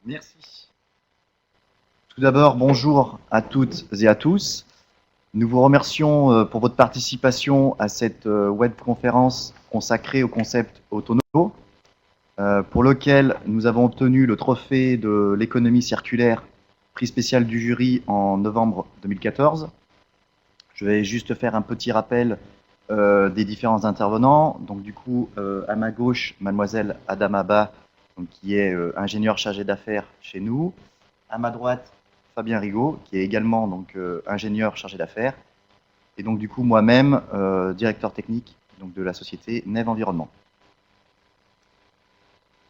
Merci. Tout d'abord, bonjour à toutes et à tous. Nous vous remercions pour votre participation à cette webconférence consacrée au concept Autono, pour lequel nous avons obtenu le trophée de l'économie circulaire, prix spécial du jury en novembre 2014. Je vais juste faire un petit rappel des différents intervenants. Donc du coup, à ma gauche, mademoiselle Adama Ba, qui est ingénieure chargée d'affaires chez nous. À ma droite, Fabien Rigaud, qui est également donc, ingénieur chargé d'affaires. Et donc du coup, moi-même, directeur technique donc, de la société Neve Environnement.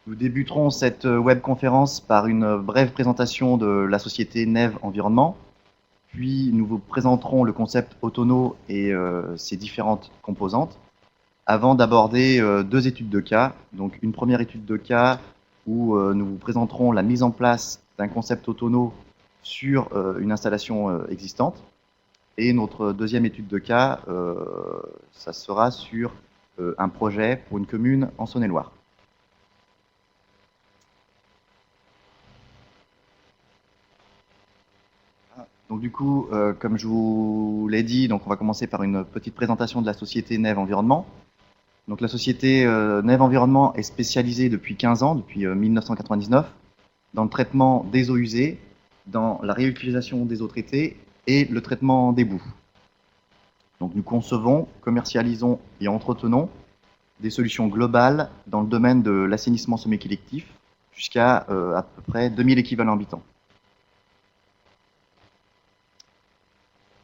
Nous débuterons cette webconférence par une brève présentation de la société Neve Environnement. Puis nous vous présenterons le concept Autono et ses différentes composantes, avant d'aborder deux études de cas. Donc une première étude de cas où nous vous présenterons la mise en place d'un concept Autono sur une installation existante. Et notre deuxième étude de cas, ça sera sur un projet pour une commune en Saône-et-Loire. Donc du coup, comme je vous l'ai dit, donc on va commencer par une petite présentation de la société Neve Environnement. Donc la société Neve Environnement est spécialisée depuis 15 ans, depuis 1999, dans le traitement des eaux usées, dans la réutilisation des eaux traitées et le traitement des boues. Donc nous concevons, commercialisons et entretenons des solutions globales dans le domaine de l'assainissement semi-collectif jusqu'à à peu près 2000 équivalents habitants.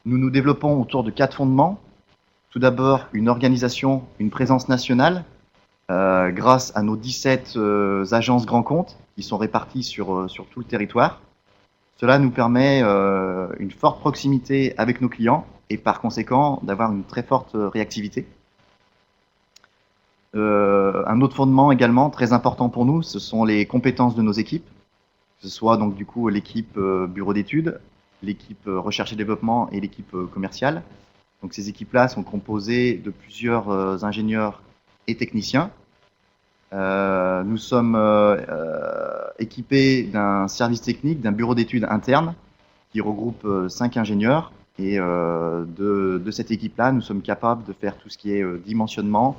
Nous nous développons autour de 4 fondements. Tout d'abord, une organisation, une présence nationale, grâce à nos 17 agences grands comptes qui sont réparties sur tout le territoire. Cela nous permet une forte proximité avec nos clients et par conséquent d'avoir une très forte réactivité. Un autre fondement également très important pour nous, ce sont les compétences de nos équipes, que ce soit donc du coup l'équipe bureau d'études, l'équipe recherche et développement et l'équipe commerciale. Donc ces équipes-là sont composées de plusieurs ingénieurs et techniciens. Nous sommes équipés d'un service technique, d'un bureau d'études interne qui regroupe 5 ingénieurs. Et de cette équipe-là, nous sommes capables de faire tout ce qui est dimensionnement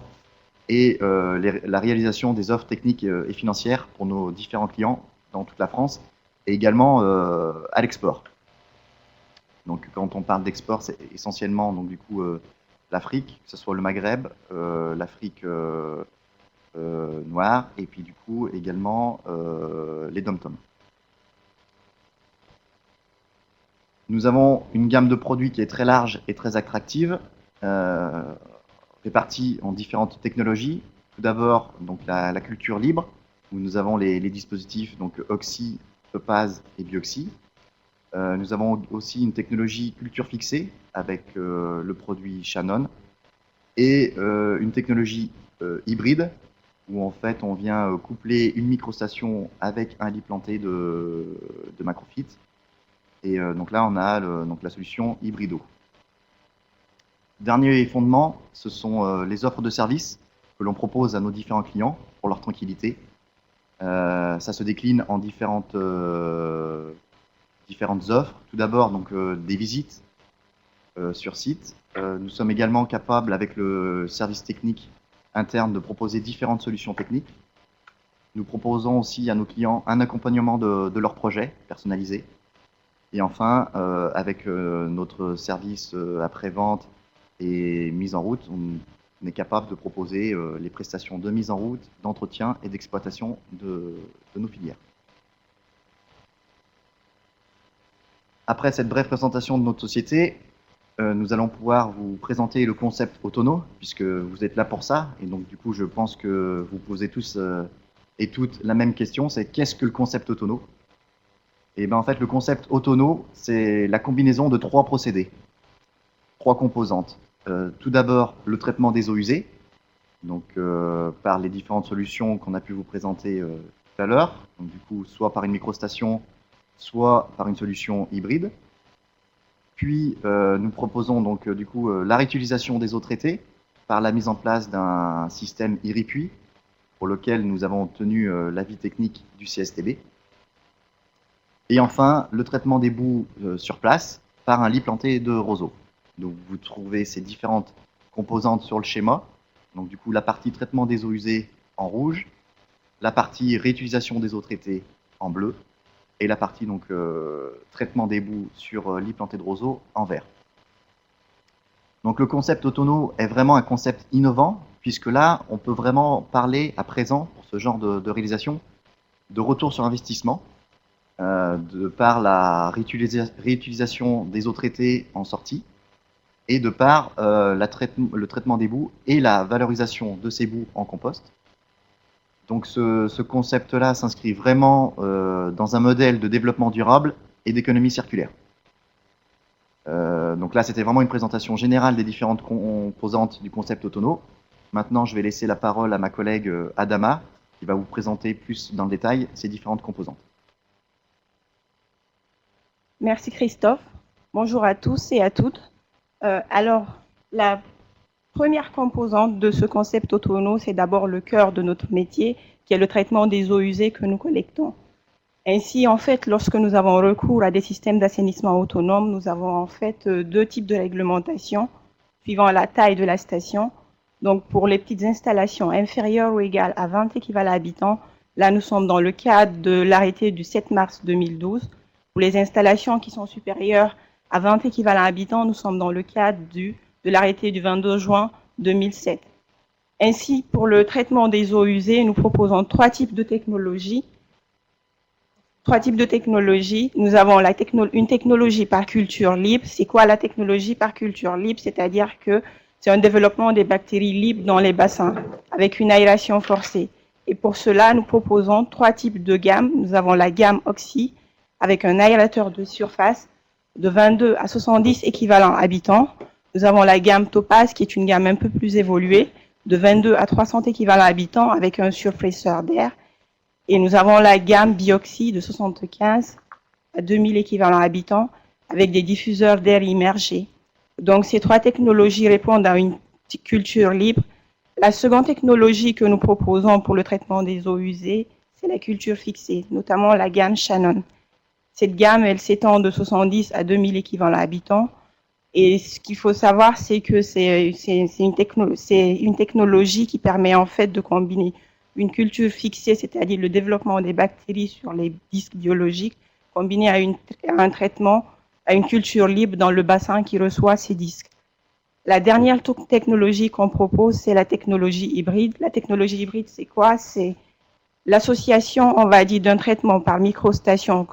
et la réalisation des offres techniques et financières pour nos différents clients dans toute la France et également à l'export. Donc quand on parle d'export, c'est essentiellement donc, du coup, l'Afrique, que ce soit le Maghreb, l'Afrique noire, et puis du coup également les dom-toms. Nous avons une gamme de produits qui est très large et très attractive, répartie en différentes technologies. Tout d'abord, donc la culture libre, où nous avons les dispositifs donc Oxy, Eupaz et Bioxy. Nous avons aussi une technologie culture fixée avec le produit Shannon et une technologie hybride où en fait on vient coupler une microstation avec un lit planté de macrophytes. Et donc là on a donc la solution hybrido. Dernier fondement, ce sont les offres de services que l'on propose à nos différents clients pour leur tranquillité. Ça se décline en différentes offres. Tout d'abord, donc des visites sur site. Nous sommes également capables, avec le service technique interne, de proposer différentes solutions techniques. Nous proposons aussi à nos clients un accompagnement de leurs projets personnalisés. Et enfin, avec notre service après-vente et mise en route, on est capable de proposer les prestations de mise en route, d'entretien et d'exploitation de nos filières. Après cette brève présentation de notre société, nous allons pouvoir vous présenter le concept Autono, puisque vous êtes là pour ça. Et donc, du coup, je pense que vous posez tous et toutes la même question, c'est qu'est-ce que le concept Autono? Et bien, en fait, le concept Autono, c'est la combinaison de 3 procédés, 3 composantes. Tout d'abord, le traitement des eaux usées, donc par les différentes solutions qu'on a pu vous présenter tout à l'heure. Donc, du coup, soit par une microstation, soit par une solution hybride. Puis, nous proposons donc du coup la réutilisation des eaux traitées par la mise en place d'un système IRIPUI pour lequel nous avons obtenu l'avis technique du CSTB. Et enfin, le traitement des boues sur place par un lit planté de roseaux. Donc vous trouvez ces différentes composantes sur le schéma. Donc du coup, la partie traitement des eaux usées en rouge, la partie réutilisation des eaux traitées en bleu, et la partie donc traitement des boues sur lit planté de roseaux en vert. Donc le concept Autono est vraiment un concept innovant, puisque là, on peut vraiment parler à présent, pour ce genre de réalisation, de retour sur investissement, de par la réutilisation des eaux traitées en sortie, et de par le traitement des boues et la valorisation de ces boues en compost. Donc ce concept-là s'inscrit vraiment dans un modèle de développement durable et d'économie circulaire. Donc là, c'était vraiment une présentation générale des différentes composantes du concept Autono. Maintenant, je vais laisser la parole à ma collègue Adama, qui va vous présenter plus dans le détail ces différentes composantes. Merci Christophe. Bonjour à tous et à toutes. Alors, la première composante de ce concept Autono, c'est d'abord le cœur de notre métier, qui est le traitement des eaux usées que nous collectons. Ainsi, en fait, lorsque nous avons recours à des systèmes d'assainissement autonomes, nous avons en fait deux types de réglementation suivant la taille de la station. Donc, pour les petites installations inférieures ou égales à 20 équivalents habitants, là, nous sommes dans le cadre de l'arrêté du 7 mars 2012. Pour les installations qui sont supérieures à 20 équivalents habitants, nous sommes dans le cadre de l'arrêté du 22 juin 2007. Ainsi, pour le traitement des eaux usées, nous proposons trois types de technologies. Nous avons une technologie par culture libre. C'est quoi la technologie par culture libre? C'est-à-dire que c'est un développement des bactéries libres dans les bassins avec une aération forcée. Et pour cela, nous proposons trois types de gammes. Nous avons la gamme Oxy avec un aérateur de surface de 22 à 70 équivalents habitants. Nous avons la gamme Topaz qui est une gamme un peu plus évoluée de 22 à 300 équivalents habitants avec un surpresseur d'air. Et nous avons la gamme Bioxy de 75 à 2000 équivalents habitants avec des diffuseurs d'air immergés. Donc, ces trois technologies répondent à une culture libre. La seconde technologie que nous proposons pour le traitement des eaux usées, c'est la culture fixée, notamment la gamme Shannon. Cette gamme, elle s'étend de 70 à 2000 équivalents habitants. Et ce qu'il faut savoir, c'est que c'est une technologie qui permet en fait de combiner une culture fixée, c'est-à-dire le développement des bactéries sur les disques biologiques, combiné à un traitement, à une culture libre dans le bassin qui reçoit ces disques. La dernière technologie qu'on propose, c'est la technologie hybride. La technologie hybride, c'est quoi? C'est l'association, on va dire, d'un traitement par microstation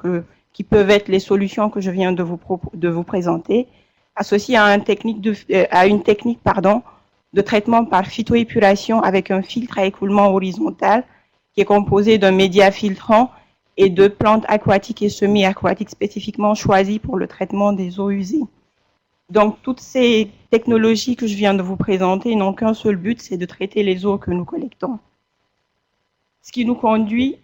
qui peuvent être les solutions que je viens de vous présenter, associé à une technique de traitement par phytoépuration avec un filtre à écoulement horizontal qui est composé d'un média filtrant et de plantes aquatiques et semi-aquatiques spécifiquement choisies pour le traitement des eaux usées. Donc, toutes ces technologies que je viens de vous présenter n'ont qu'un seul but, c'est de traiter les eaux que nous collectons. Ce qui nous conduit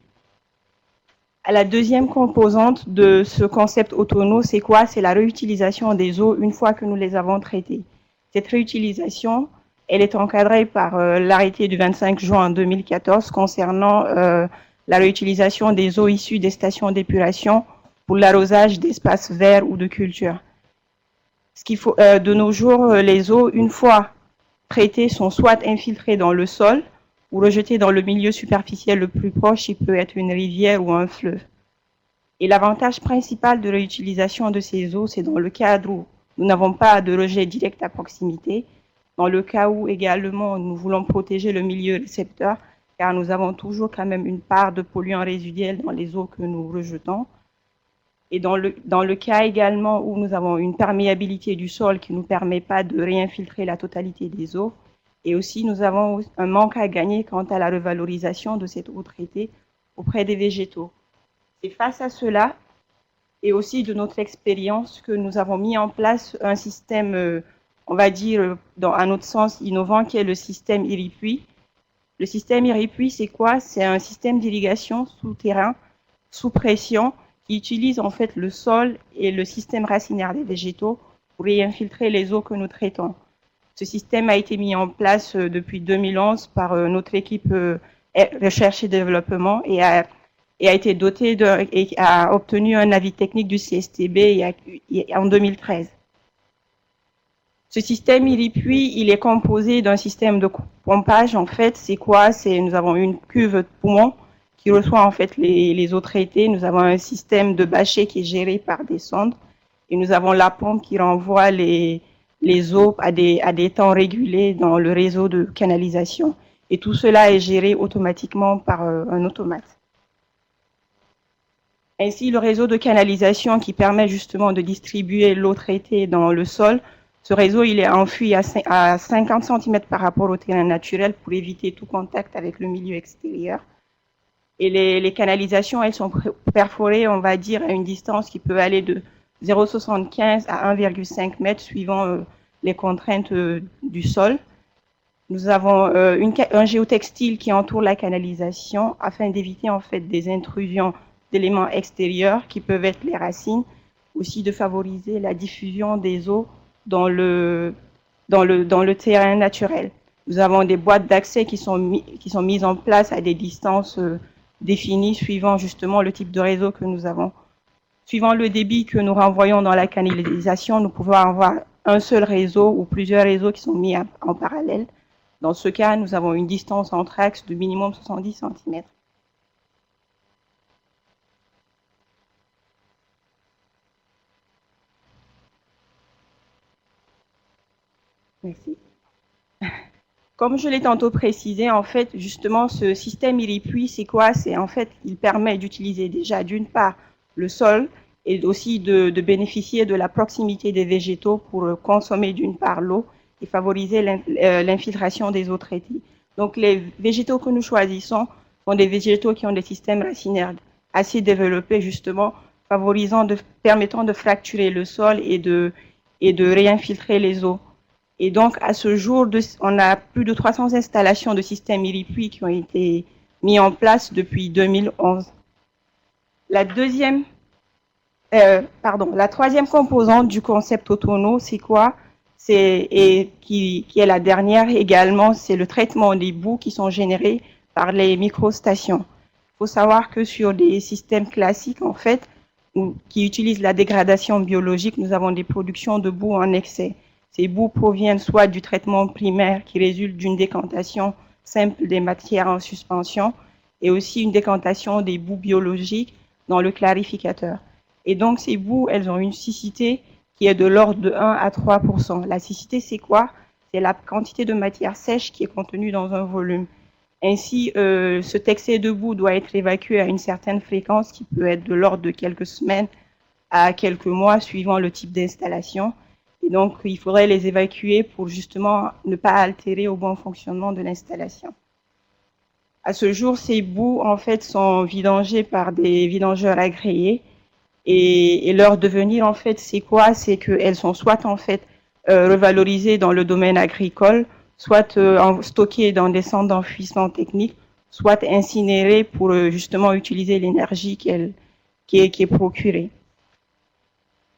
à la deuxième composante de ce concept Autono, c'est quoi? C'est la réutilisation des eaux une fois que nous les avons traitées. Cette réutilisation, elle est encadrée par l'arrêté du 25 juin 2014 concernant la réutilisation des eaux issues des stations d'épuration pour l'arrosage d'espaces verts ou de cultures. Ce qu'il faut, de nos jours, les eaux, une fois traitées, sont soit infiltrées dans le sol ou rejetées dans le milieu superficiel le plus proche, qui peut être une rivière ou un fleuve. Et l'avantage principal de réutilisation de ces eaux, c'est dans le cadre où nous n'avons pas de rejet direct à proximité, dans le cas où également nous voulons protéger le milieu récepteur, car nous avons toujours quand même une part de polluants résiduels dans les eaux que nous rejetons. Et dans le cas également où nous avons une perméabilité du sol qui ne nous permet pas de réinfiltrer la totalité des eaux. Et aussi, nous avons un manque à gagner quant à la revalorisation de cette eau traitée auprès des végétaux. C'est face à cela, et aussi de notre expérience, que nous avons mis en place un système, on va dire, dans un autre sens innovant, qui est le système Irripui. Le système Irripui, c'est quoi? C'est un système d'irrigation souterrain, sous pression, qui utilise en fait le sol et le système racinaire des végétaux pour réinfiltrer les eaux que nous traitons. Ce système a été mis en place depuis 2011 par notre équipe recherche et développement et a et a été doté et a obtenu un avis technique du CSTB en 2013. Ce système IRIPUI, il est composé d'un système de pompage. En fait, c'est quoi? Nous avons une cuve de poumon qui reçoit en fait les eaux traitées. Nous avons un système de bâcher qui est géré par des sondes. Et nous avons la pompe qui renvoie les eaux à des temps régulés dans le réseau de canalisation. Et tout cela est géré automatiquement par un automate. Ainsi, le réseau de canalisation qui permet justement de distribuer l'eau traitée dans le sol, ce réseau, il est enfui à 50 cm par rapport au terrain naturel pour éviter tout contact avec le milieu extérieur. Et les canalisations, elles sont perforées, on va dire, à une distance qui peut aller de 0,75 à 1,5 m suivant les contraintes du sol. Nous avons un géotextile qui entoure la canalisation afin d'éviter en fait des intrusions d'éléments extérieurs qui peuvent être les racines, aussi de favoriser la diffusion des eaux dans le terrain naturel. Nous avons des boîtes d'accès qui sont mises en place à des distances définies suivant justement le type de réseau que nous avons. Suivant le débit que nous renvoyons dans la canalisation, nous pouvons avoir un seul réseau ou plusieurs réseaux qui sont mis en parallèle. Dans ce cas, nous avons une distance entre axes de minimum 70 cm. Merci. Comme je l'ai tantôt précisé, en fait, justement, ce système IRIPUI, c'est quoi? C'est en fait, il permet d'utiliser déjà d'une part le sol et aussi de bénéficier de la proximité des végétaux pour consommer d'une part l'eau et favoriser l'infiltration des eaux traitées. Donc, les végétaux que nous choisissons sont des végétaux qui ont des systèmes racinaires assez développés, justement, permettant de fracturer le sol et de réinfiltrer les eaux. Et donc, à ce jour, on a plus de 300 installations de systèmes IRIPUI qui ont été mis en place depuis 2011. La troisième composante du concept Autono, c'est quoi? Qui est la dernière également, c'est le traitement des boues qui sont générées par les microstations. Il faut savoir que sur des systèmes classiques, en fait, qui utilisent la dégradation biologique, nous avons des productions de boue en excès. Ces boues proviennent soit du traitement primaire qui résulte d'une décantation simple des matières en suspension et aussi une décantation des boues biologiques dans le clarificateur. Et donc, ces boues, elles ont une siccité qui est de l'ordre de 1 à 3%. La siccité, c'est quoi? C'est la quantité de matière sèche qui est contenue dans un volume. Ainsi, cet excès de boue doit être évacué à une certaine fréquence qui peut être de l'ordre de quelques semaines à quelques mois suivant le type d'installation. Et donc, il faudrait les évacuer pour justement ne pas altérer au bon fonctionnement de l'installation. À ce jour, ces boues, en fait, sont vidangées par des vidangeurs agréés. Et leur devenir, en fait, c'est quoi? C'est qu'elles sont soit, en fait, revalorisées dans le domaine agricole, soit stockées dans des centres d'enfouissement technique, soit incinérées pour justement utiliser l'énergie qui est procurée.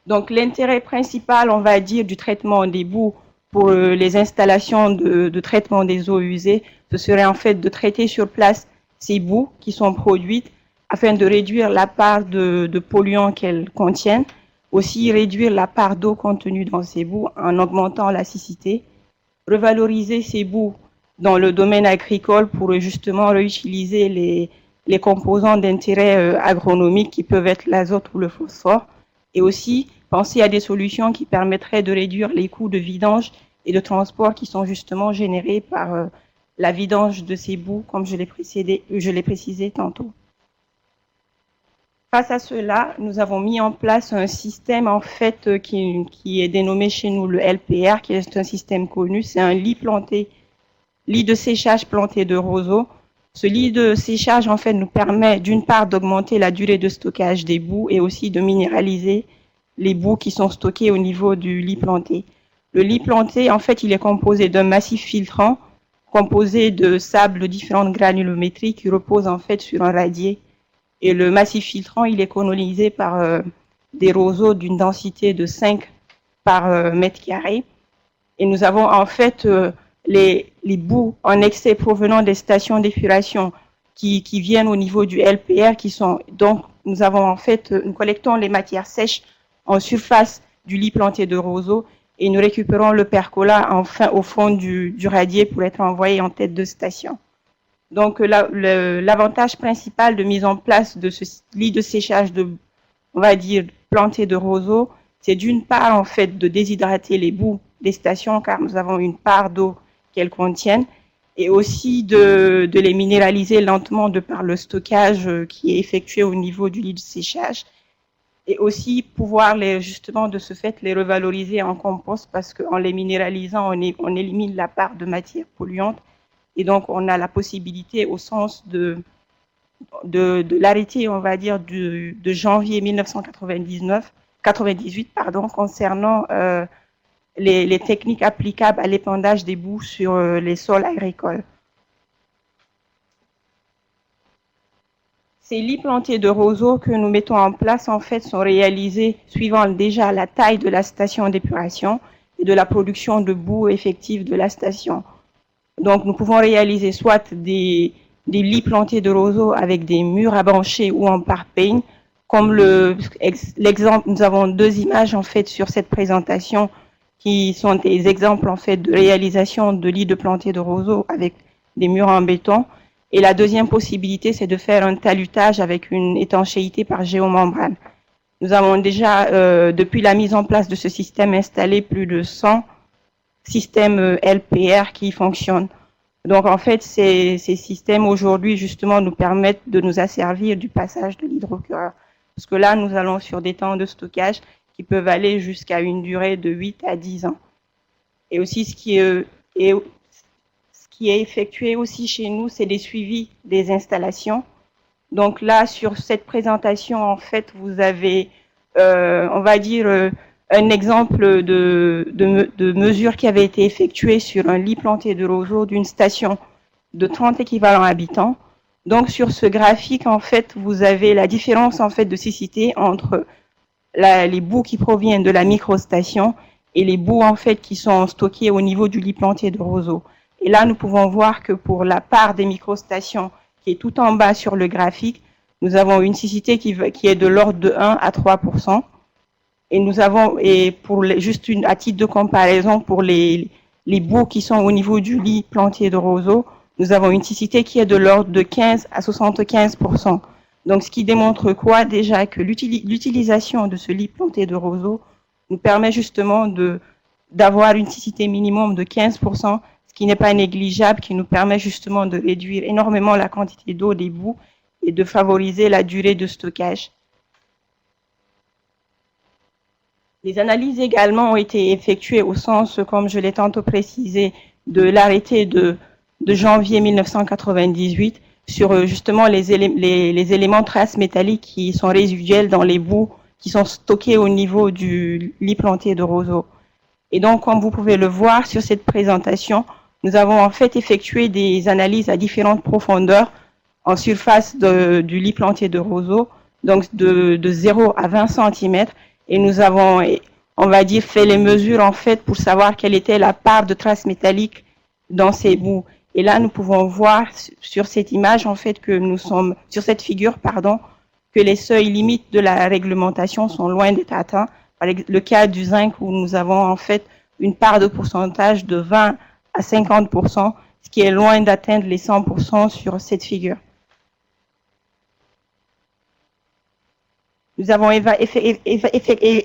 Donc, l'intérêt principal, on va dire, du traitement des boues pour les installations de traitement des eaux usées, ce serait en fait de traiter sur place ces boues qui sont produites afin de réduire la part de polluants qu'elles contiennent, aussi réduire la part d'eau contenue dans ces boues en augmentant la siccité, revaloriser ces boues dans le domaine agricole pour justement réutiliser les composants d'intérêt agronomique qui peuvent être l'azote ou le phosphore, et aussi penser à des solutions qui permettraient de réduire les coûts de vidange et de transport qui sont justement générés par la vidange de ces boues, comme je l'ai précisé tantôt. Face à cela, nous avons mis en place un système en fait qui est dénommé chez nous le LPR, qui est un système connu. C'est un lit de séchage planté de roseaux. Ce lit de séchage en fait nous permet d'une part d'augmenter la durée de stockage des boues et aussi de minéraliser les boues qui sont stockées au niveau du lit planté. Le lit planté, en fait, il est composé d'un massif filtrant composé de sable de différentes granulométries qui repose en fait sur un radier. Et le massif filtrant, il est colonisé par des roseaux d'une densité de 5 par mètre carré. Et nous avons en fait les boues en excès provenant des stations d'épuration qui viennent au niveau du LPR, qui sont donc nous collectons les matières sèches en surface du lit planté de roseaux et nous récupérons le percolat enfin au fond du radier pour être envoyé en tête de station. Donc l'avantage principal de mise en place de ce lit de séchage on va dire planté de roseaux, c'est d'une part en fait de déshydrater les boues des stations car nous avons une part d'eau qu'elles contiennent et aussi de les minéraliser lentement de par le stockage qui est effectué au niveau du lit de séchage et aussi pouvoir justement de ce fait les revaloriser en compost parce qu'en les minéralisant, on élimine la part de matière polluante et donc on a la possibilité au sens de l'arrêté, on va dire, de janvier 1998, concernant les techniques applicables à l'épandage des boues sur les sols agricoles. Ces lits plantés de roseaux que nous mettons en place, en fait, sont réalisés suivant déjà la taille de la station d'épuration et de la production de boue effective de la station. Donc, nous pouvons réaliser soit des lits plantés de roseaux avec des murs à brancher ou en parpaing. Comme l'exemple, nous avons deux images en fait sur cette présentation qui sont des exemples en fait de réalisation de lits de plantés de roseaux avec des murs en béton. Et la deuxième possibilité, c'est de faire un talutage avec une étanchéité par géomembrane. Nous avons déjà, depuis la mise en place de ce système, installé plus de 100 systèmes LPR qui fonctionnent. Donc, en fait, ces systèmes, aujourd'hui, justement, nous permettent de nous asservir du passage de l'hydrocureur. Parce que là, nous allons sur des temps de stockage qui peuvent aller jusqu'à une durée de 8 à 10 ans. Et aussi, ce qui est effectué aussi chez nous, c'est des suivis des installations. Donc là, sur cette présentation, en fait, vous avez, on va dire, un exemple de mesure qui avait été effectuée sur un lit planté de roseaux d'une station de 30 équivalents habitants. Donc sur ce graphique, en fait, vous avez la différence en fait de cécité entre les boues qui proviennent de la microstation et les boues en fait qui sont stockées au niveau du lit planté de roseaux. Et là, nous pouvons voir que pour la part des microstations qui est tout en bas sur le graphique, nous avons une cécité qui est de l'ordre de 1 à 3%. Et nous avons, juste à titre de comparaison, pour les boues qui sont au niveau du lit planté de roseaux, nous avons une cécité qui est de l'ordre de 15 à 75%. Donc, ce qui démontre quoi? Déjà que l'utilisation de ce lit planté de roseaux nous permet justement d'avoir une cécité minimum de 15%, ce qui n'est pas négligeable, qui nous permet justement de réduire énormément la quantité d'eau des boues et de favoriser la durée de stockage. Les analyses également ont été effectuées au sens, comme je l'ai tantôt précisé, de l'arrêté de janvier 1998 sur justement les éléments traces métalliques qui sont résiduels dans les boues qui sont stockés au niveau du lit planté de roseaux. Et donc, comme vous pouvez le voir sur cette présentation, nous avons en fait effectué des analyses à différentes profondeurs en surface du lit planté de roseaux, donc de 0 à 20 cm. Et nous avons, on va dire, fait les mesures en fait pour savoir quelle était la part de traces métalliques dans ces boues. Et là, nous pouvons voir sur cette image en fait que nous sommes, sur cette figure, pardon, que les seuils limites de la réglementation sont loin d'être atteints. Par le cas du zinc où nous avons en fait une part de pourcentage de 20 à 50%, ce qui est loin d'atteindre les 100% sur cette figure. Nous avons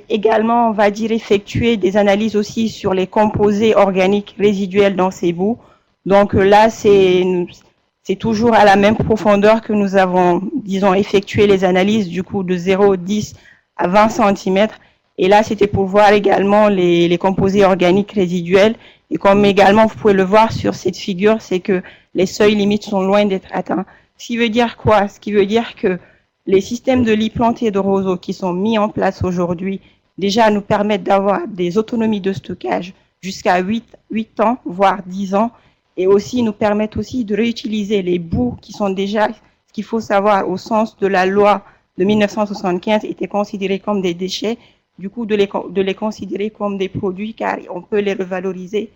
également, on va dire, effectué des analyses aussi sur les composés organiques résiduels dans ces boues. Donc là, c'est toujours à la même profondeur que nous avons, disons, effectué les analyses du coup de 0,10 à 20 cm. Et là, c'était pour voir également les composés organiques résiduels. Et comme également, vous pouvez le voir sur cette figure, c'est que les seuils limites sont loin d'être atteints. Ce qui veut dire quoi? Ce qui veut dire que les systèmes de lits plantés de roseaux qui sont mis en place aujourd'hui, déjà nous permettent d'avoir des autonomies de stockage jusqu'à 8 ans, voire 10 ans, et aussi nous permettent aussi de réutiliser les boues qui sont déjà, ce qu'il faut savoir au sens de la loi de 1975, étaient considérées comme des déchets, du coup de les considérer comme des produits car on peut les revaloriser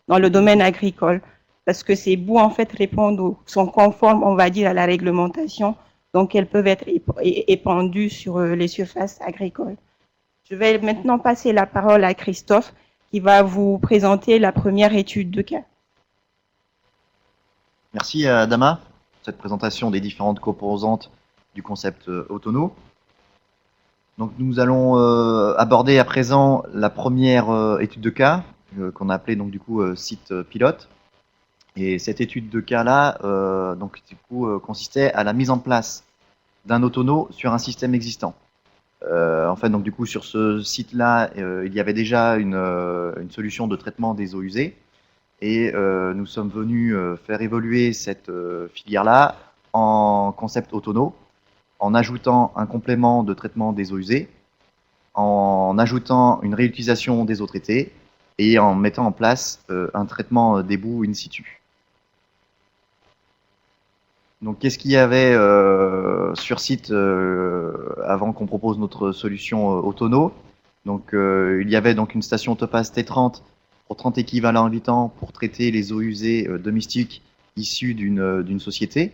dans le domaine agricole. parce que ces boues en fait sont conformes, on va dire, à la réglementation, donc elles peuvent être épandues sur les surfaces agricoles. Je vais maintenant passer la parole à Christophe qui va vous présenter la première étude de cas. Merci Adama pour cette présentation des différentes composantes du concept Autono. Donc nous allons aborder à présent la première étude de cas qu'on a appelée donc du coup site pilote. Et cette étude de cas là donc du coup consistait à la mise en place d'un autono sur un système existant. En fait donc du coup sur ce site là il y avait déjà une solution de traitement des eaux usées et nous sommes venus faire évoluer cette filière là en concept autono en ajoutant un complément de traitement des eaux usées, en ajoutant une réutilisation des eaux traitées et en mettant en place un traitement des boues in situ. Donc, qu'est-ce qu'il y avait sur site avant qu'on propose notre solution Autono? Donc, il y avait donc une station Topaz T30 pour 30 équivalents habitants pour traiter les eaux usées domestiques issues d'une société.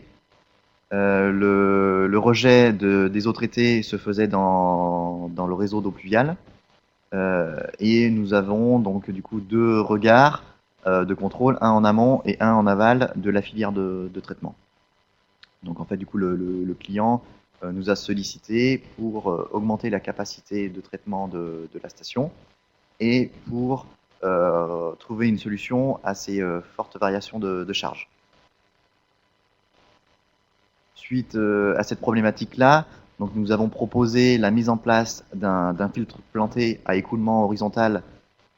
Le rejet des eaux traitées se faisait dans le réseau d'eau pluviale. Et nous avons donc du coup deux regards de contrôle, un en amont et un en aval de la filière de traitement. Donc en fait du coup le client nous a sollicité pour augmenter la capacité de traitement de la station et pour trouver une solution à ces fortes variations de charge. Suite à cette problématique-là, donc nous avons proposé la mise en place d'un filtre planté à écoulement horizontal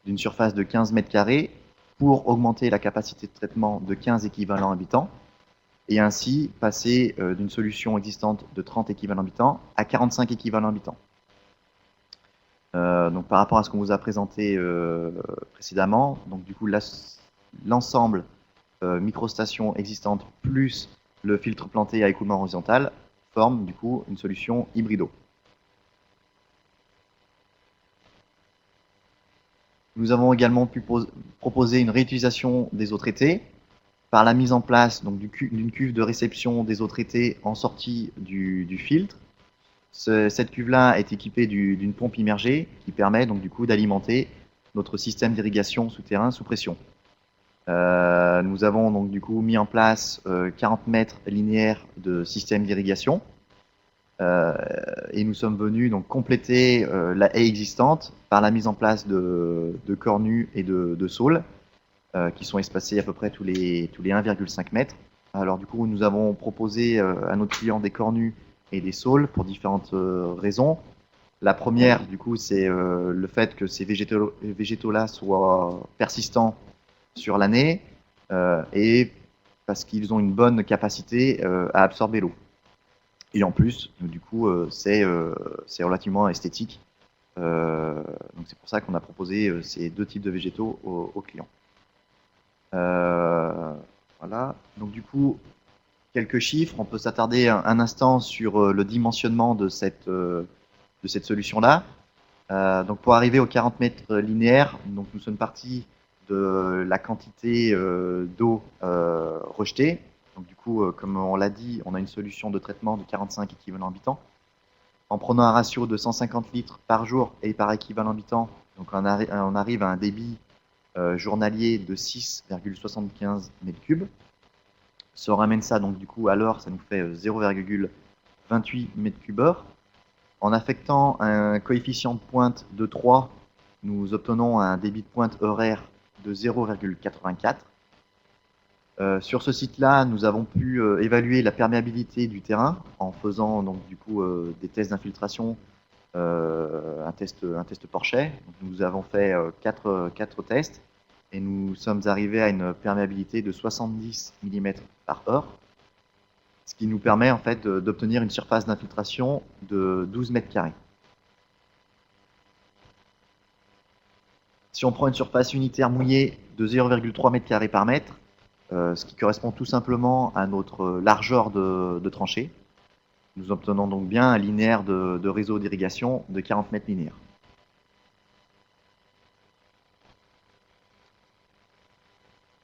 d'une surface de 15 mètres carrés pour augmenter la capacité de traitement de 15 équivalents habitants et ainsi passer d'une solution existante de 30 équivalents habitants à 45 équivalents habitants. Donc par rapport à ce qu'on vous a présenté précédemment, donc du coup l'ensemble microstation existante plus le filtre planté à écoulement horizontal forme du coup une solution hybrido. Nous avons également pu proposer une réutilisation des eaux traitées par la mise en place d'une cuve de réception des eaux traitées en sortie du filtre. Cette cuve-là est équipée d'une pompe immergée qui permet donc du coup d'alimenter notre système d'irrigation souterrain sous pression. Nous avons donc du coup mis en place 40 mètres linéaires de système d'irrigation et nous sommes venus donc compléter la haie existante par la mise en place de cornues et de saules qui sont espacés à peu près tous les 1,5 mètres. Alors du coup nous avons proposé à notre client des cornues et des saules pour différentes raisons. La première du coup c'est le fait que ces végétaux-là soient persistants sur l'année et parce qu'ils ont une bonne capacité à absorber l'eau. Et en plus, du coup, c'est relativement esthétique. Donc c'est pour ça qu'on a proposé ces deux types de végétaux aux clients. Voilà. Donc du coup, quelques chiffres. On peut s'attarder un instant sur le dimensionnement de cette solution-là. Donc pour arriver aux 40 mètres linéaires, donc nous sommes partis de la quantité d'eau rejetée. Donc du coup, comme on l'a dit, on a une solution de traitement de 45 équivalents habitants. En prenant un ratio de 150 litres par jour et par équivalent habitant, donc on arrive à un débit journalier de 6,75 mètres cubes. Si on ramène ça donc du coup à l'heure, ça nous fait 0,28 mètres cubes heure. En affectant un coefficient de pointe de 3, nous obtenons un débit de pointe horaire de 0,84. Sur ce site-là, nous avons pu évaluer la perméabilité du terrain en faisant donc du coup des tests d'infiltration, un test Porchet. Donc, nous avons fait 4 tests et nous sommes arrivés à une perméabilité de 70 mm par heure, ce qui nous permet en fait d'obtenir une surface d'infiltration de 12 mètres carrés. Si on prend une surface unitaire mouillée de 0,3 mètres carrés par mètre, ce qui correspond tout simplement à notre largeur de tranchée, nous obtenons donc bien un linéaire de réseau d'irrigation de 40 mètres linéaires.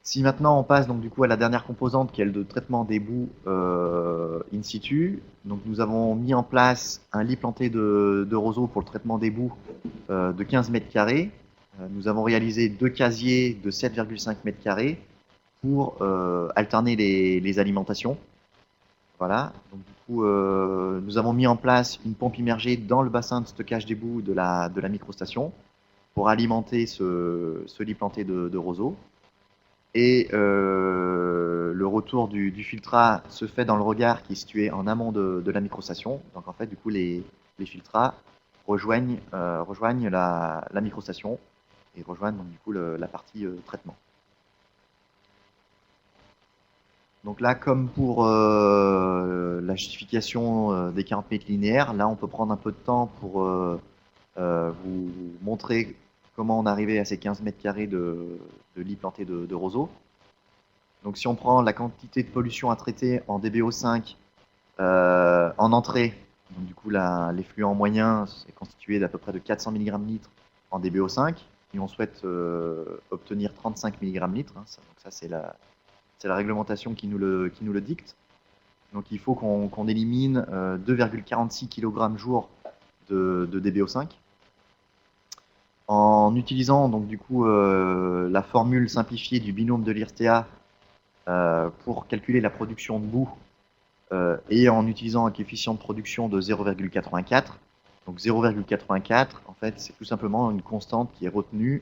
Si maintenant on passe donc du coup à la dernière composante qui est le traitement des boues in situ, donc nous avons mis en place un lit planté de roseaux pour le traitement des boues de 15 mètres carrés. Nous avons réalisé 2 casiers de 7,5 mètres carrés pour alterner les alimentations. Voilà, donc du coup nous avons mis en place une pompe immergée dans le bassin de stockage des boues de la microstation pour alimenter ce lit planté de roseaux. Et le retour du filtrat se fait dans le regard qui est situé en amont de la microstation. Donc en fait, du coup, les filtrats rejoignent la microstation et rejoignent donc, du coup la partie traitement. Donc là, comme pour la justification des 40 mètres linéaires, là on peut prendre un peu de temps pour vous montrer comment on arrivait à ces 15 mètres carrés de lit planté de roseaux. Donc si on prend la quantité de pollution à traiter en DBO5 en entrée, donc du coup les fluents moyens c'est constitué d'à peu près de 400 mg/l en DBO5 et on souhaite obtenir 35 mg/l. Hein, donc ça c'est la réglementation qui nous le dicte. Donc il faut qu'on élimine 2,46 kg jour de DBO5. En utilisant donc du coup la formule simplifiée du binôme de l'IRSTEA pour calculer la production de boue et en utilisant un coefficient de production de 0,84. Donc 0,84, en fait, c'est tout simplement une constante qui est retenue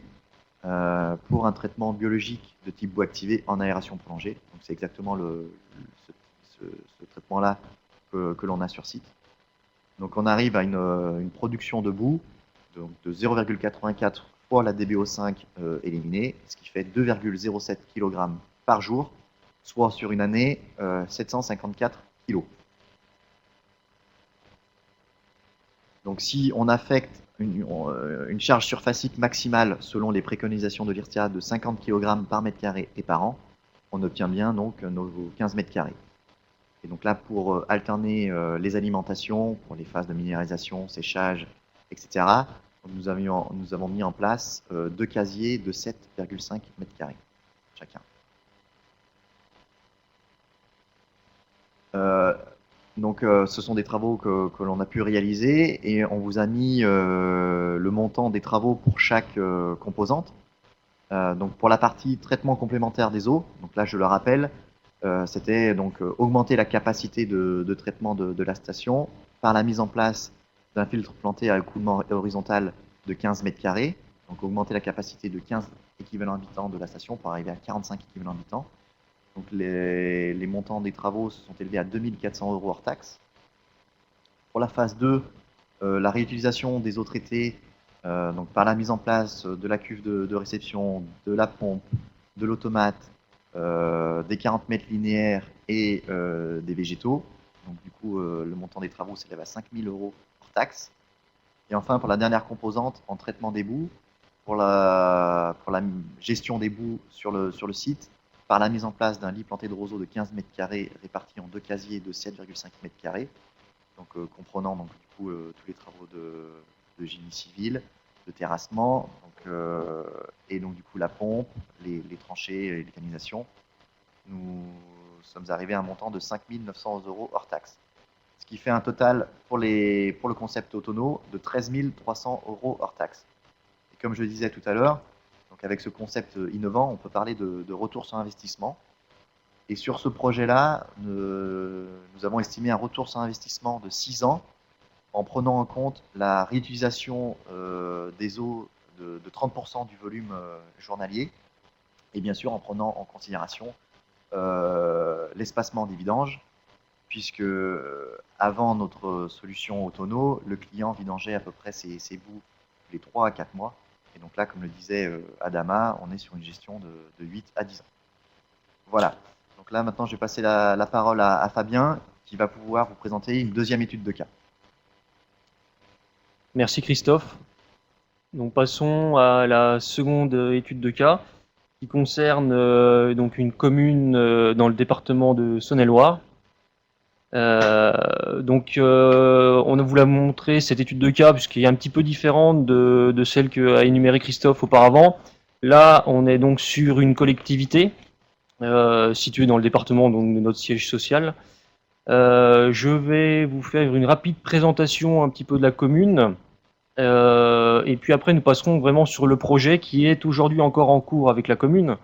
pour un traitement biologique de type boue activée en aération prolongée. Donc c'est exactement ce traitement-là que l'on a sur site. Donc on arrive à une production de boue donc de 0,84 fois la DBO5 éliminée, ce qui fait 2,07 kg par jour, soit sur une année 754 kg. Donc si on affecte une charge surfacique maximale selon les préconisations de l'IRSTEA de 50 kg par mètre carré et par an, on obtient bien donc nos 15 mètres carrés. Et donc là, pour alterner les alimentations, pour les phases de minéralisation, séchage, etc., nous avons mis en place 2 casiers de 7,5 mètres carrés chacun. Donc ce sont des travaux que l'on a pu réaliser et on vous a mis le montant des travaux pour chaque composante. Donc pour la partie traitement complémentaire des eaux, donc là je le rappelle, c'était donc augmenter la capacité de traitement de la station par la mise en place d'un filtre planté à écoulement horizontal de 15 mètres carrés, donc augmenter la capacité de 15 équivalents habitants de la station pour arriver à 45 équivalents habitants. Donc les montants des travaux se sont élevés à 2 400 € hors taxe. Pour la phase 2, la réutilisation des eaux traitées donc par la mise en place de la cuve de réception, de la pompe, de l'automate, des 40 mètres linéaires et des végétaux. Donc du coup, le montant des travaux s'élève à 5 000 € hors taxe. Et enfin, pour la dernière composante, en traitement des boues, pour la gestion des boues sur le site, par la mise en place d'un lit planté de roseaux de 15 mètres carrés réparti en 2 casiers de 7,5 mètres carrés, donc comprenant donc, du coup, tous les travaux de génie civil, de terrassement, donc, et donc du coup la pompe, les tranchées, les canalisations. Nous sommes arrivés à un montant de 5 900 € hors taxe. Ce qui fait un total pour le concept Autono de 13 300 € hors taxe. Et comme je le disais tout à l'heure, donc avec ce concept innovant, on peut parler de retour sur investissement. Et sur ce projet-là, nous avons estimé un retour sur investissement de 6 ans en prenant en compte la réutilisation des eaux de 30% du volume journalier et bien sûr en prenant en considération l'espacement des vidanges, puisque avant notre solution Autono, le client vidangeait à peu près ses boues les 3 à 4 mois. Et donc là, comme le disait Adama, on est sur une gestion de 8 à 10 ans. Voilà. Donc là, maintenant, je vais passer la parole à Fabien, qui va pouvoir vous présenter une deuxième étude de cas. Merci Christophe. Donc passons à la seconde étude de cas, qui concerne donc une commune dans le département de Saône-et-Loire. On vous l'a montré cette étude de cas puisqu'il est un petit peu différente de celle qu'a énumérée Christophe auparavant. Là, on est donc sur une collectivité situé dans le département donc, de notre siège social. Je vais vous faire une rapide présentation un petit peu de la commune. Et puis après, nous passerons vraiment sur le projet qui est aujourd'hui encore en cours avec la commune.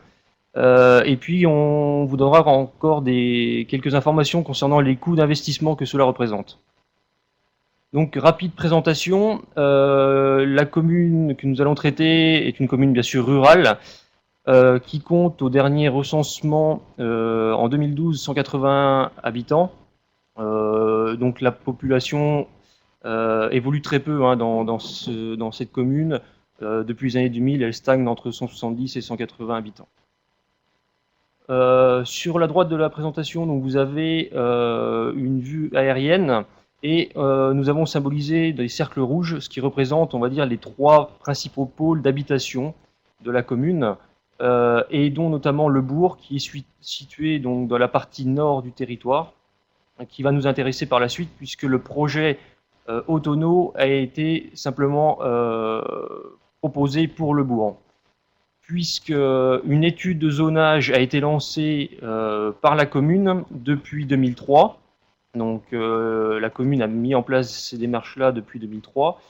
Et puis, on vous donnera encore quelques informations concernant les coûts d'investissement que cela représente. Donc, rapide présentation. La commune que nous allons traiter est une commune bien sûr rurale qui compte au dernier recensement en 2012 180 habitants. Donc, la population évolue très peu hein, dans cette commune. Depuis les années 2000, elle stagne entre 170 et 180 habitants. Sur la droite de la présentation, donc, vous avez une vue aérienne et nous avons symbolisé des cercles rouges, ce qui représente, on va dire, les 3 principaux pôles d'habitation de la commune et dont notamment le bourg qui est situé donc, dans la partie nord du territoire, qui va nous intéresser par la suite puisque le projet Autono a été simplement proposé pour le bourg. Puisque une étude de zonage a été lancée par la commune depuis 2003. Donc la commune a mis en place ces démarches-là depuis 2003.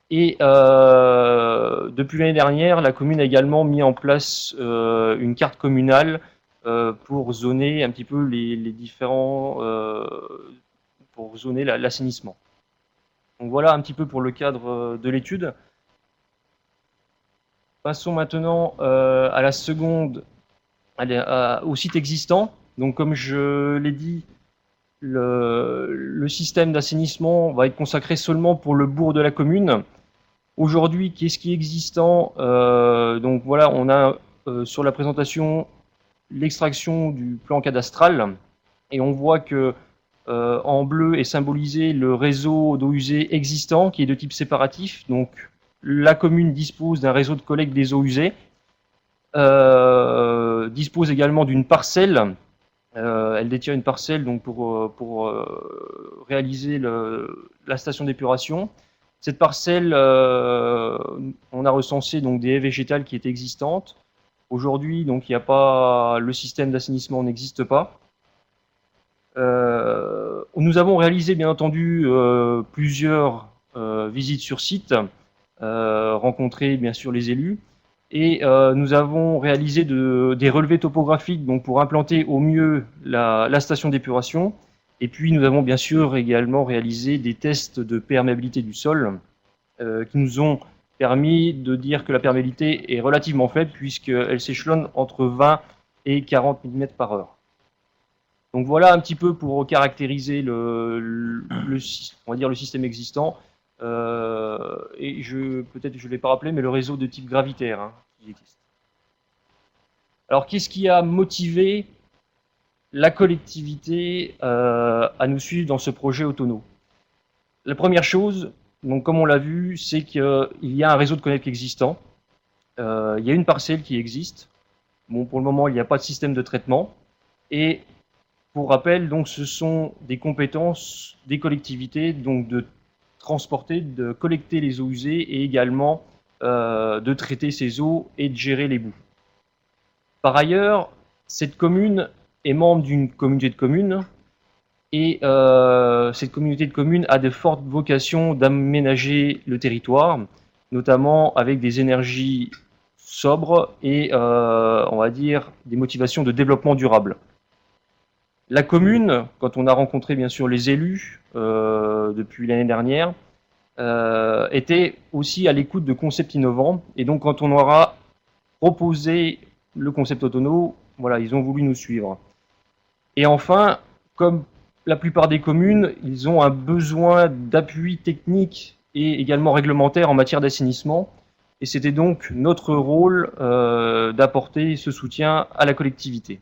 Et depuis l'année dernière, la commune a également mis en place une carte communale pour zoner un petit peu les différents... pour zoner l'assainissement. Donc voilà un petit peu pour le cadre de l'étude. Passons maintenant à la seconde, au site existant. Donc, comme je l'ai dit, le système d'assainissement va être consacré seulement pour le bourg de la commune. Aujourd'hui, qu'est-ce qui est existant? Donc voilà, on a sur la présentation l'extraction du plan cadastral et on voit que en bleu est symbolisé le réseau d'eau usée existant qui est de type séparatif. Donc, la commune dispose d'un réseau de collecte des eaux usées, dispose également d'une parcelle. Elle détient une parcelle donc, pour réaliser la station d'épuration. Cette parcelle, on a recensé donc, des haies végétales qui étaient existantes. Aujourd'hui, donc, il n'y a pas, le système d'assainissement n'existe pas. Nous avons réalisé bien entendu plusieurs visites sur site. Rencontrer bien sûr les élus et nous avons réalisé des relevés topographiques donc pour implanter au mieux la station d'épuration et puis nous avons bien sûr également réalisé des tests de perméabilité du sol qui nous ont permis de dire que la perméabilité est relativement faible puisqu'elle s'échelonne entre 20 et 40 mm par heure. Donc voilà un petit peu pour caractériser on va dire le système existant. Et peut-être je ne l'ai pas rappelé, mais le réseau de type gravitaire hein, qui existe. Alors, qu'est-ce qui a motivé la collectivité à nous suivre dans ce projet Autono? La première chose, donc, comme on l'a vu, c'est qu'il y a un réseau de connectes existant. Il y a une parcelle qui existe. Bon, pour le moment, il n'y a pas de système de traitement. Et pour rappel, donc, ce sont des compétences des collectivités, donc de transporter, de collecter les eaux usées et également de traiter ces eaux et de gérer les boues. Par ailleurs, cette commune est membre d'une communauté de communes et cette communauté de communes a de fortes vocations d'aménager le territoire, notamment avec des énergies sobres et on va dire des motivations de développement durable. La commune, quand on a rencontré bien sûr les élus depuis l'année dernière, était aussi à l'écoute de concepts innovants. Et donc quand on aura proposé le concept Autono, voilà, ils ont voulu nous suivre. Et enfin, comme la plupart des communes, ils ont un besoin d'appui technique et également réglementaire en matière d'assainissement. Et c'était donc notre rôle d'apporter ce soutien à la collectivité.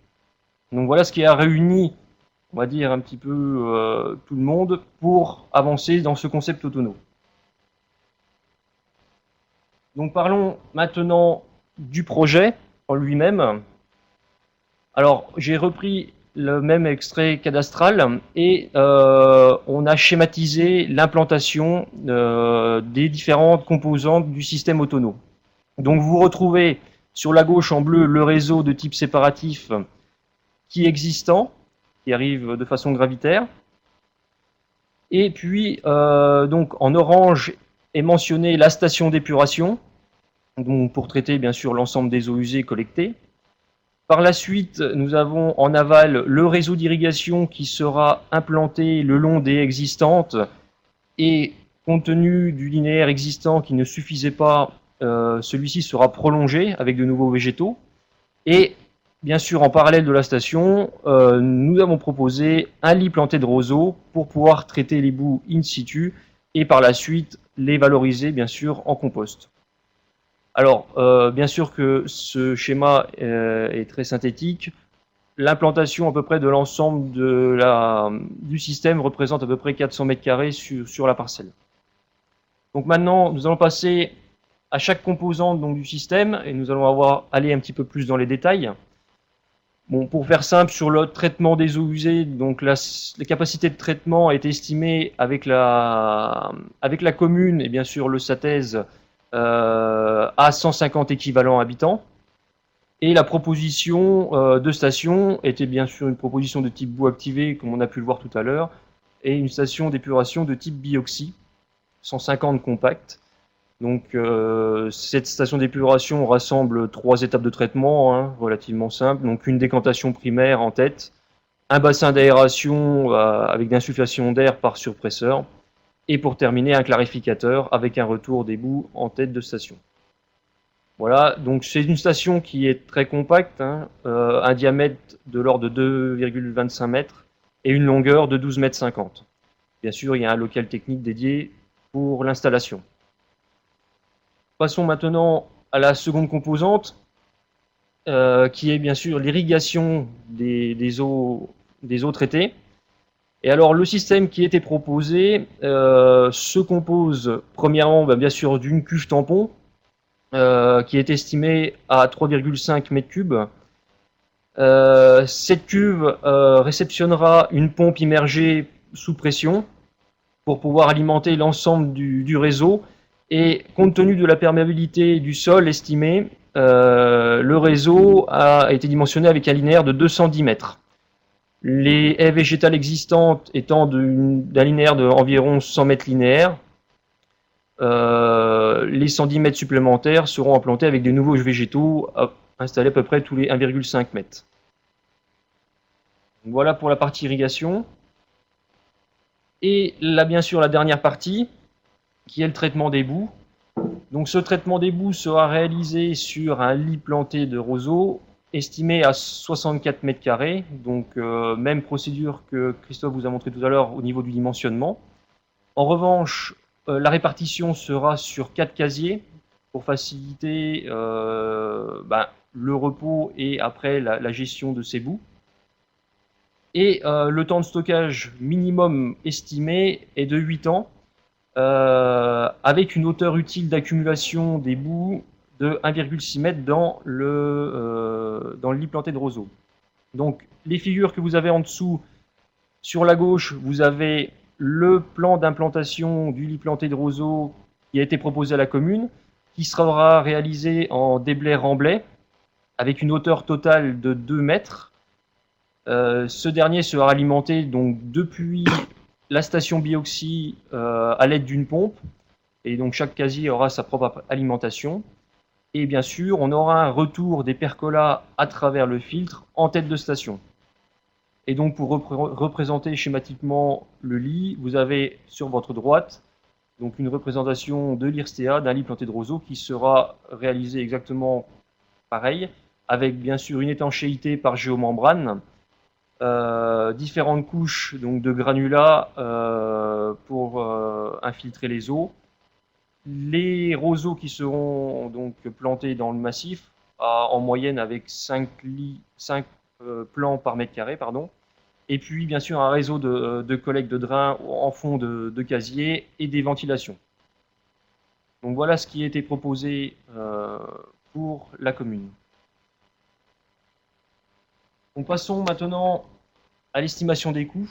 Donc voilà ce qui a réuni, on va dire, un petit peu tout le monde pour avancer dans ce concept Autono. Donc parlons maintenant du projet en lui-même. Alors j'ai repris le même extrait cadastral et on a schématisé l'implantation des différentes composantes du système Autono. Donc vous retrouvez sur la gauche en bleu le réseau de type séparatif ski existants qui arrivent de façon gravitaire. Et puis, donc en orange est mentionnée la station d'épuration, donc pour traiter bien sûr l'ensemble des eaux usées collectées. Par la suite, nous avons en aval le réseau d'irrigation qui sera implanté le long des haies existantes et compte tenu du linéaire existant qui ne suffisait pas, celui-ci sera prolongé avec de nouveaux végétaux. Et bien sûr, en parallèle de la station, nous avons proposé un lit planté de roseaux pour pouvoir traiter les boues in situ et par la suite les valoriser bien sûr en compost. Alors, bien sûr que ce schéma est très synthétique. L'implantation à peu près de l'ensemble du système représente à peu près 400 mètres carrés sur la parcelle. Donc maintenant, nous allons passer à chaque composante donc, du système et nous allons aller un petit peu plus dans les détails. Bon, pour faire simple, sur le traitement des eaux usées, donc la capacité de traitement est estimée avec la commune et bien sûr le SATES à 150 équivalents habitants. Et la proposition de station était bien sûr une proposition de type boue activé, comme on a pu le voir tout à l'heure, et une station d'épuration de type bioxy, 150 compact. Donc cette station d'épuration rassemble 3 étapes de traitement, hein, relativement simples. Donc une décantation primaire en tête, un bassin d'aération avec d'insufflation d'air par surpresseur, et pour terminer un clarificateur avec un retour des boues en tête de station. Voilà, donc c'est une station qui est très compacte, hein, un diamètre de l'ordre de 2,25 mètres et une longueur de 12,50 mètres. Bien sûr, il y a un local technique dédié pour l'installation. Passons maintenant à la seconde composante, qui est bien sûr l'irrigation des eaux traitées. Et alors, le système qui était proposé se compose premièrement, bien sûr, d'une cuve tampon, qui est estimée à 3,5 mètres cubes. Cette cuve réceptionnera une pompe immergée sous pression pour pouvoir alimenter l'ensemble du réseau. Et compte tenu de la perméabilité du sol estimée, le réseau a été dimensionné avec un linéaire de 210 mètres. Les haies végétales existantes étant d'un linéaire d'environ 100 mètres linéaires, les 110 mètres supplémentaires seront implantés avec des nouveaux végétaux installés à peu près tous les 1,5 mètres. Voilà pour la partie irrigation. Et là, bien sûr, la dernière partie, qui est le traitement des boues. Donc ce traitement des boues sera réalisé sur un lit planté de roseaux estimé à 64 mètres carrés, donc même procédure que Christophe vous a montré tout à l'heure au niveau du dimensionnement. En revanche, la répartition sera sur 4 casiers pour faciliter le repos et après la gestion de ces boues. Et le temps de stockage minimum estimé est de 8 ans, avec une hauteur utile d'accumulation des boues de 1,6 m dans le lit planté de roseaux. Donc les figures que vous avez en dessous, sur la gauche, vous avez le plan d'implantation du lit planté de roseaux qui a été proposé à la commune, qui sera réalisé en déblai-remblai, avec une hauteur totale de 2 mètres. Ce dernier sera alimenté donc depuis la station bioxy à l'aide d'une pompe, et donc chaque casier aura sa propre alimentation. Et bien sûr, on aura un retour des percolats à travers le filtre en tête de station. Et donc pour représenter schématiquement le lit, vous avez sur votre droite donc une représentation de l'IRSTEA, d'un lit planté de roseaux, qui sera réalisé exactement pareil, avec bien sûr une étanchéité par géomembrane, différentes couches donc, de granulats pour infiltrer les eaux. Les roseaux qui seront donc plantés dans le massif, en moyenne avec 5 plants par mètre carré, pardon. Et puis bien sûr un réseau de collecte de drains en fond de casier et des ventilations. Donc voilà ce qui a été proposé pour la commune. Donc passons maintenant à l'estimation des coûts,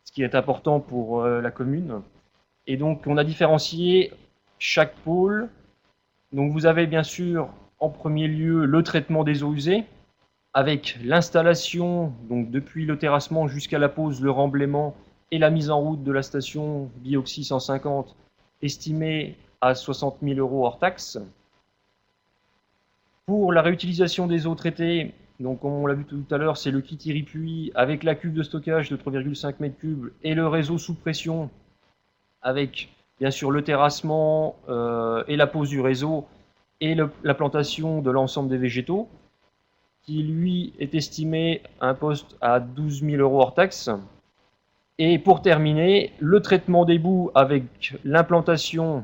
ce qui est important pour la commune. Et donc on a différencié chaque pôle. Donc vous avez bien sûr en premier lieu le traitement des eaux usées, avec l'installation, donc depuis le terrassement jusqu'à la pose, le remblaiement et la mise en route de la station Bioxy 150, estimée à 60 000 € hors taxe. Pour la réutilisation des eaux traitées, donc comme on l'a vu tout à l'heure, c'est le kit Iripuy avec la cuve de stockage de 3,5 m3 et le réseau sous pression avec bien sûr le terrassement et la pose du réseau et la plantation de l'ensemble des végétaux, qui lui est estimé à un poste à 12 000 € hors taxe. Et pour terminer, le traitement des boues avec l'implantation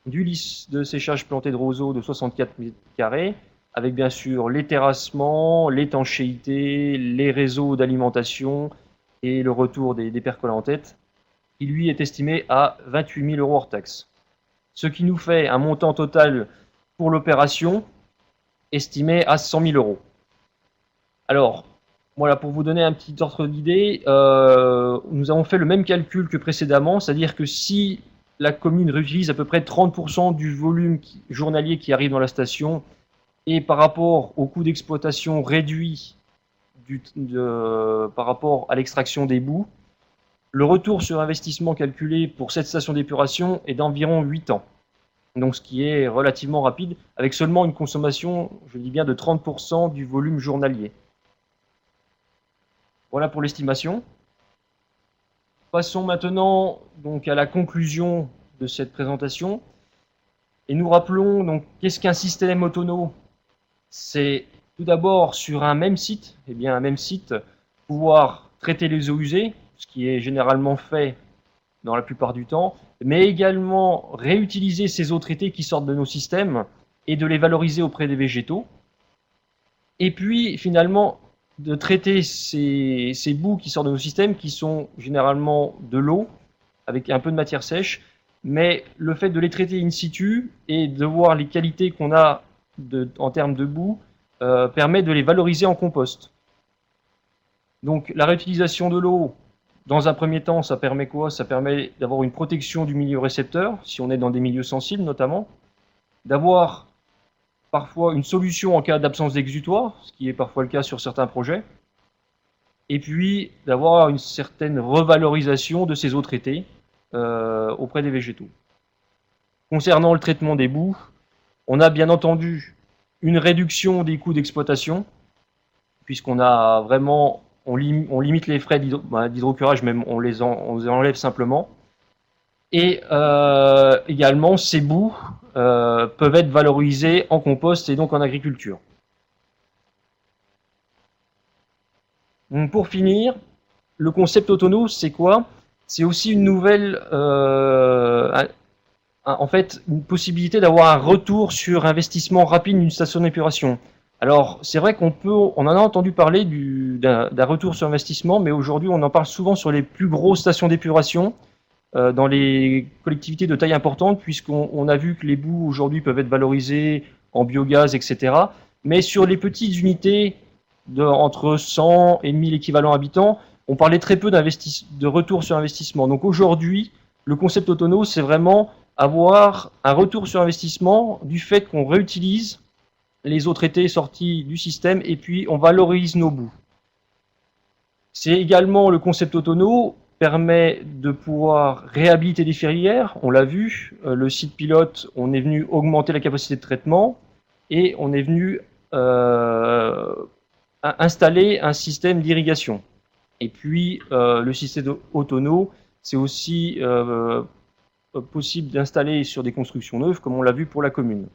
du lisse de séchage planté de roseaux de 64 m², avec bien sûr les terrassements, l'étanchéité, les réseaux d'alimentation et le retour des percolats en tête, qui lui est estimé à 28 000 € hors taxe. Ce qui nous fait un montant total pour l'opération estimé à 100 000 €. Alors, voilà, pour vous donner un petit ordre d'idée, nous avons fait le même calcul que précédemment, c'est-à-dire que si la commune réutilise à peu près 30% du volume journalier qui arrive dans la station, et par rapport au coût d'exploitation réduit par rapport à l'extraction des boues, le retour sur investissement calculé pour cette station d'épuration est d'environ 8 ans. Donc ce qui est relativement rapide, avec seulement une consommation, je dis bien, de 30% du volume journalier. Voilà pour l'estimation. Passons maintenant donc à la conclusion de cette présentation. Et nous rappelons donc qu'est-ce qu'un système autonome. C'est tout d'abord sur un même site, pouvoir traiter les eaux usées, ce qui est généralement fait dans la plupart du temps, mais également réutiliser ces eaux traitées qui sortent de nos systèmes et de les valoriser auprès des végétaux. Et puis finalement de traiter ces boues qui sortent de nos systèmes, qui sont généralement de l'eau, avec un peu de matière sèche, mais le fait de les traiter in situ et de voir les qualités qu'on a en termes de boue permet de les valoriser en compost. Donc la réutilisation de l'eau, dans un premier temps, ça permet quoi? Ça permet d'avoir une protection du milieu récepteur, si on est dans des milieux sensibles notamment, d'avoir parfois une solution en cas d'absence d'exutoire, ce qui est parfois le cas sur certains projets, et puis d'avoir une certaine revalorisation de ces eaux traitées auprès des végétaux. Concernant le traitement des boues, on a bien entendu une réduction des coûts d'exploitation, puisqu'on a vraiment, on limite les frais d'hydrocurage, même on les enlève simplement. Et également, ces boues peuvent être valorisées en compost et donc en agriculture. Donc pour finir, le concept autonome, c'est quoi? C'est aussi une nouvelle, en fait, une possibilité d'avoir un retour sur investissement rapide d'une station d'épuration. Alors, c'est vrai on en a entendu parler d'un retour sur investissement, mais aujourd'hui, on en parle souvent sur les plus grosses stations d'épuration, dans les collectivités de taille importante, puisqu'on a vu que les boues aujourd'hui peuvent être valorisées en biogaz, etc. Mais sur les petites unités entre 100 et 1000 équivalents habitants, on parlait très peu de retour sur investissement. Donc aujourd'hui, le concept autonome, c'est vraiment avoir un retour sur investissement du fait qu'on réutilise les eaux traitées sorties du système et puis on valorise nos boues. C'est également le concept autonome permet de pouvoir réhabiliter des filières. On l'a vu, le site pilote, on est venu augmenter la capacité de traitement et on est venu installer un système d'irrigation. Et puis, le système autonome, c'est aussi possible d'installer sur des constructions neuves, comme on l'a vu pour la commune.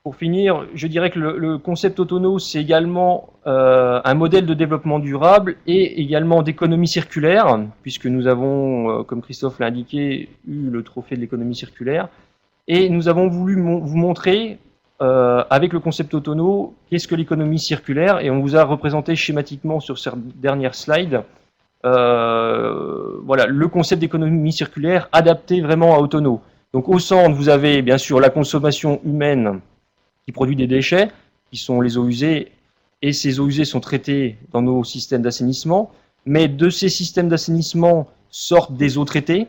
Pour finir, je dirais que le concept autonome, c'est également un modèle de développement durable et également d'économie circulaire, puisque nous avons, comme Christophe l'a indiqué, eu le trophée de l'économie circulaire. Et nous avons voulu vous montrer, avec le concept autonome, qu'est-ce que l'économie circulaire, et on vous a représenté schématiquement sur cette dernière slide, voilà, le concept d'économie circulaire adapté vraiment à autonome. Donc au centre, vous avez bien sûr la consommation humaine, qui produit des déchets, qui sont les eaux usées, et ces eaux usées sont traitées dans nos systèmes d'assainissement, mais de ces systèmes d'assainissement sortent des eaux traitées,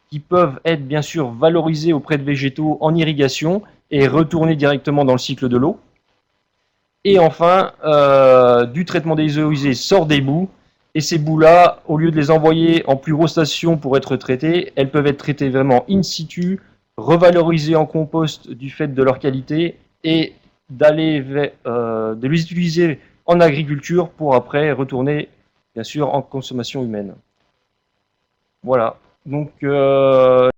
qui peuvent être bien sûr valorisées auprès de végétaux en irrigation, et retourner directement dans le cycle de l'eau. Et enfin, du traitement des eaux usées sort des boues. Et ces boues-là, au lieu de les envoyer en plus grosse station pour être traitées, elles peuvent être traitées vraiment in situ, revalorisées en compost du fait de leur qualité et de les utiliser en agriculture pour après retourner, bien sûr, en consommation humaine. Voilà. Donc,